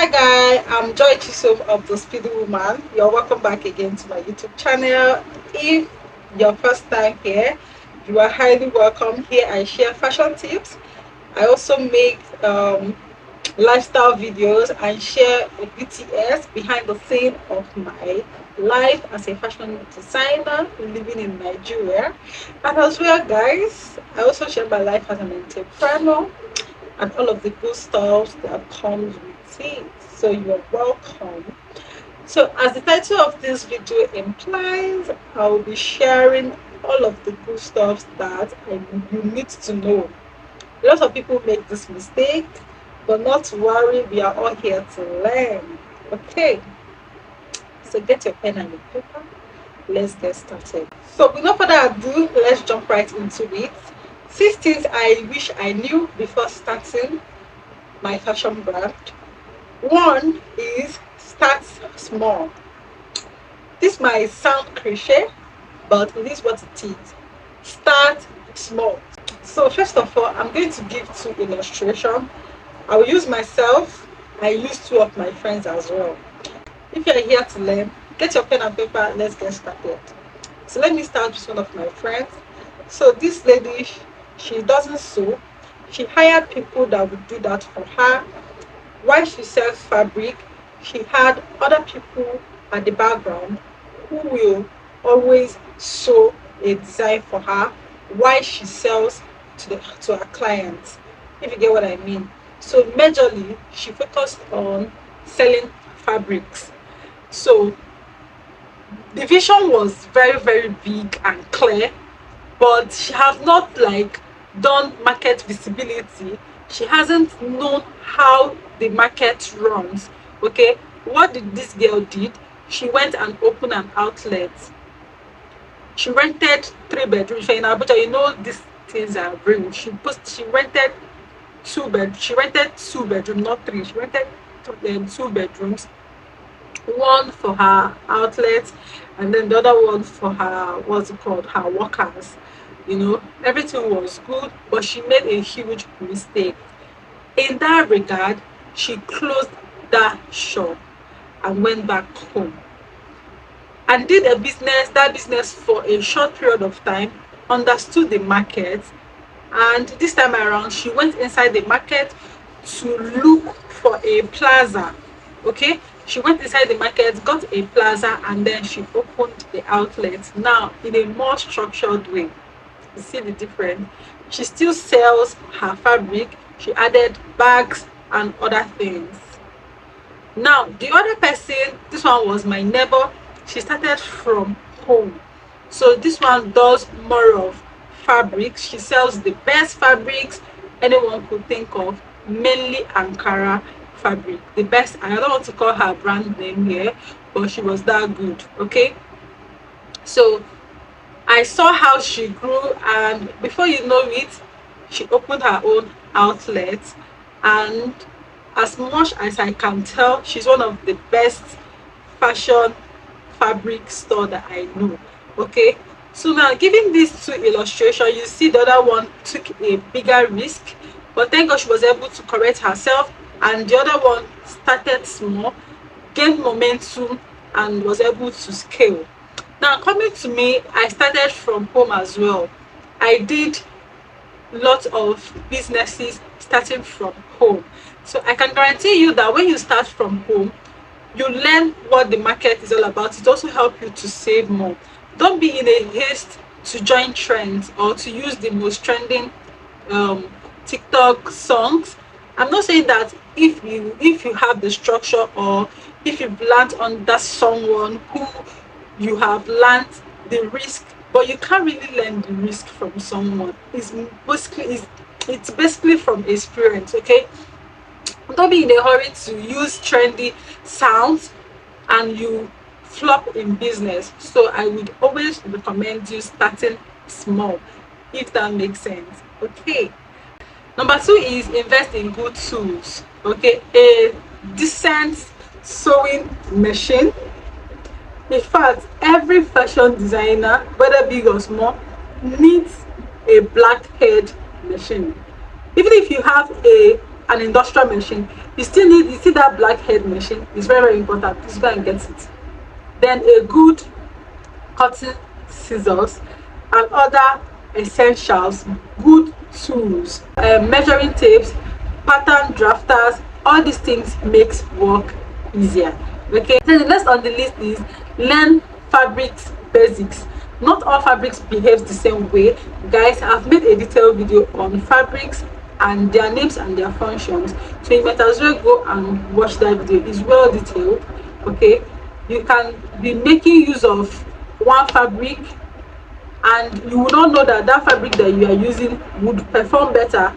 Hi guys, I'm Joy Chisom of the Speedy Woman. You're welcome back again to my YouTube channel. If your first time here, you are highly welcome. Here I share fashion tips. I also make lifestyle videos and share a BTS behind the scene of my life as a fashion designer living in Nigeria. And as well, guys, I also share my life as an entrepreneur and all of the good stuff that comes with it. So you're welcome. So as the title of this video implies, I will be sharing all of the good stuff that you need to know. A lot of people make this mistake, but not to worry, we are all here to learn. Okay, so get your pen and your paper. Let's get started. So with no further ado, let's jump right into it. 6 things I wish I knew before starting my fashion brand. One is start small. This might sound cliche, but it is what it is. Start small. So first of all, I'm going to give two illustrations. I will use myself. I use two of my friends as well. If you're here to learn, get your pen and paper. Let's get started. So let me start with one of my friends. So this lady, she doesn't sew. She hired people that would do that for her. While she sells fabric, she had other people at the background who will always sew a design for her while she sells to her clients, if you get what I mean. So majorly she focused on selling fabrics. So the vision was very big and clear, but she has not done market visibility. She hasn't known how the market runs. Okay, what did this girl did? She went and opened an outlet. She rented 3 bedrooms. In Abuja, you know these things are real. She rented 2 bed. She rented 2 bedrooms, not three. She rented 2 bedrooms. One for her outlet, and then the other one for her, what's it called, her workers. Everything was good, but she made a huge mistake. In that regard, she closed that shop and went back home and did that business for a short period of time, understood the market, and this time around she went inside the market to look for a plaza. Okay, she went inside the market, got a plaza, and then she opened the outlet now in a more structured way. You see the difference? She still sells her fabric. She added bags and other things. Now the other person, this one was my neighbor. She started from home. So this one does more of fabrics. She sells the best fabrics anyone could think of, mainly Ankara fabric. The best. I don't want to call her brand name here, but she was that good. Okay, so I saw how she grew, and before you know it, she opened her own outlet. And as much as I can tell, she's one of the best fashion fabric store that I know. Okay, so now giving these two illustrations, you see the other one took a bigger risk, but thank God she was able to correct herself, and the other one started small, gained momentum, and was able to scale. Now coming to me, I started from home as well. I did lots of businesses starting from home. So I can guarantee you that when you start from home, you learn what the market is all about. It also helps you to save more. Don't be in a haste to join trends or to use the most trending TikTok songs. I'm not saying that if you have the structure, or if you've learned under someone who you have learned the risk, but you can't really learn the risk from someone. It's basically from experience. Okay, don't be in a hurry to use trendy sounds and you flop in business. So I would always recommend you starting small, if that makes sense. Okay, number two is invest in good tools. Okay, a decent sewing machine. In fact, every fashion designer, whether big or small, needs a blackhead machine. Even if you have a an industrial machine, you see that black head machine is very, very important. Please go and get it. Then a good cutting scissors and other essentials, good tools, measuring tapes, pattern drafters. All these things makes work easier. Okay, so the next on the list is learn fabrics basics. Not all fabrics behaves the same way, guys. I've made a detailed video on fabrics and their names and their functions, so you might as well go and watch that video. It's well detailed. Okay, you can be making use of one fabric and you will not know that that fabric that you are using would perform better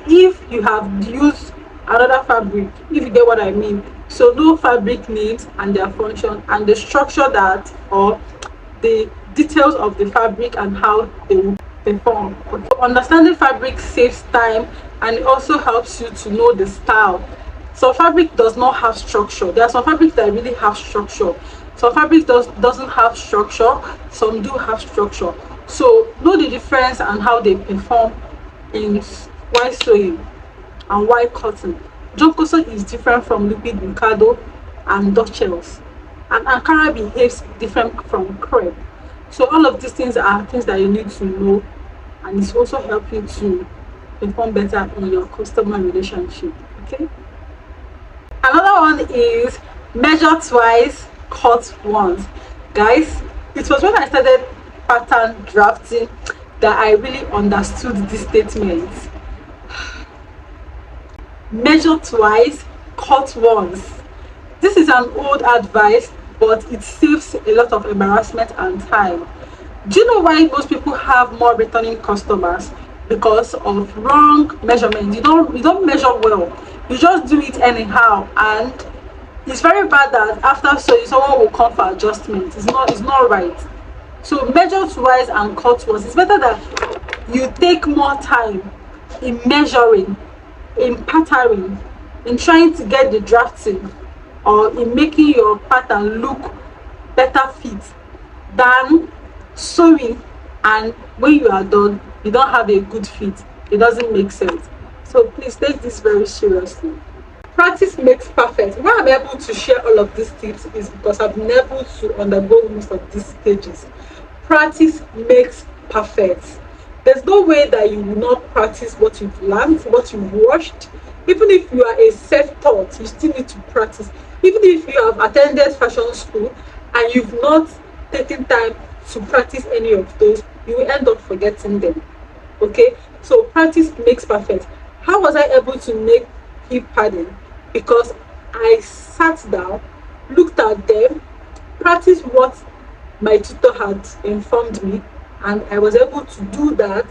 if you have used another fabric, if you get what I mean. So know fabric names and their function and the structure that, or the details of the fabric and how they will perform. Okay. Understanding fabric saves time and it also helps you to know the style. So fabric does not have structure. There are some fabrics that really have structure. Some fabric doesn't have structure, some do have structure. So know the difference and how they perform in while sewing and while cutting. Jonkoso is different from liquid Mikado and Dutchels, and Ankara behaves different from crepe. So all of these things are things that you need to know, and it's also help you to perform better in your customer relationship. Okay. Another one is measure twice, cut once. Guys, it was when I started pattern drafting that I really understood this statement. Measure twice, cut once. This is an old advice, but it saves a lot of embarrassment and time. Do you know why most people have more returning customers? Because of wrong measurement. You don't measure well. You just do it anyhow, and it's very bad that after sewing someone will come for adjustment. It's not right. So measure twice and cut once. It's better that you take more time in measuring, in patterning, in trying to get the drafting, or in making your pattern look better fit, than sewing and when you are done you don't have a good fit. It doesn't make sense. So please take this very seriously. Practice makes perfect. Why I'm able to share all of these tips is because I've been able to undergo most of these stages. Practice makes perfect. There's no way that you will not practice what you've learned, what you've watched. Even if you are a self-taught, you still need to practice. Even if you have attended fashion school and you've not taken time to practice any of those, you will end up forgetting them. Okay, so practice makes perfect. How was I able to make hip padding? Because I sat down, looked at them, practiced what my tutor had informed me, and I was able to do that,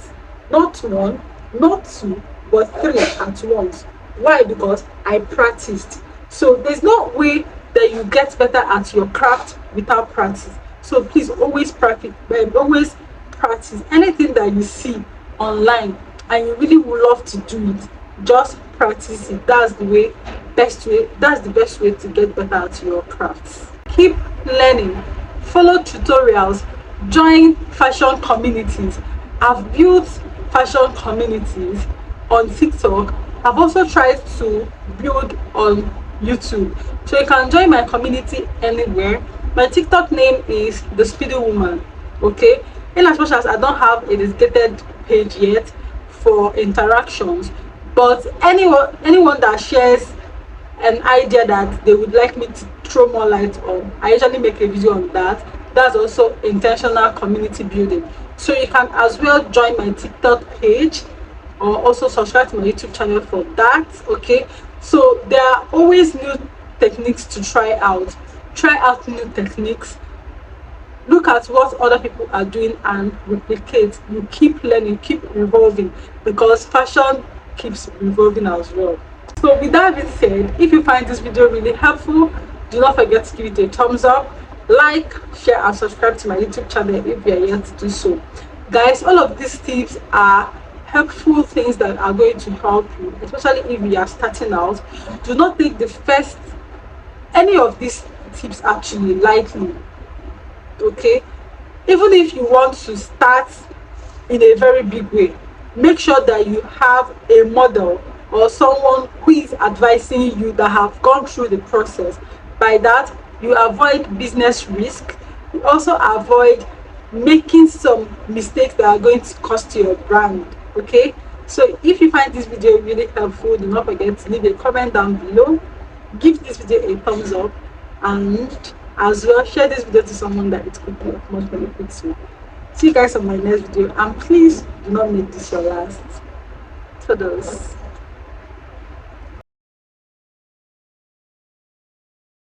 not one, not two, but three at once. Why? Because I practiced. So there's no way that you get better at your craft without practice. So please always practice. Always practice anything that you see online and you really would love to do it. Just practice it. That's the best way to get better at your crafts. Keep learning. Follow tutorials. Join fashion communities. I've built fashion communities on TikTok. I've also tried to build on YouTube. So you can join my community anywhere. My TikTok name is The Speedy Woman. Okay, in as much as I don't have a dedicated page yet for interactions, but anyone that shares an idea that they would like me to throw more light on, I usually make a video on that. That's also intentional community building. So you can as well join my TikTok page or also subscribe to my YouTube channel for that. Okay, so there are always new techniques to try out. Try out new techniques. Look at what other people are doing and replicate. You keep learning, keep evolving, because fashion keeps evolving as well. So with that being said, if you find this video really helpful, do not forget to give it a thumbs up, like, share and subscribe to my YouTube channel if you are yet to do so. Guys, all of these tips are helpful things that are going to help you, especially if you are starting out. Do not take any of these tips actually lightly. Okay, even if you want to start in a very big way, make sure that you have a model or someone who is advising you that have gone through the process. By that, you avoid business risk. You also avoid making some mistakes that are going to cost your brand. Okay, so if you find this video really helpful, do not forget to leave a comment down below, give this video a thumbs up, and as well share this video to someone that it could be of much benefit to. See you guys on my next video, and please do not make this your last. Toodles.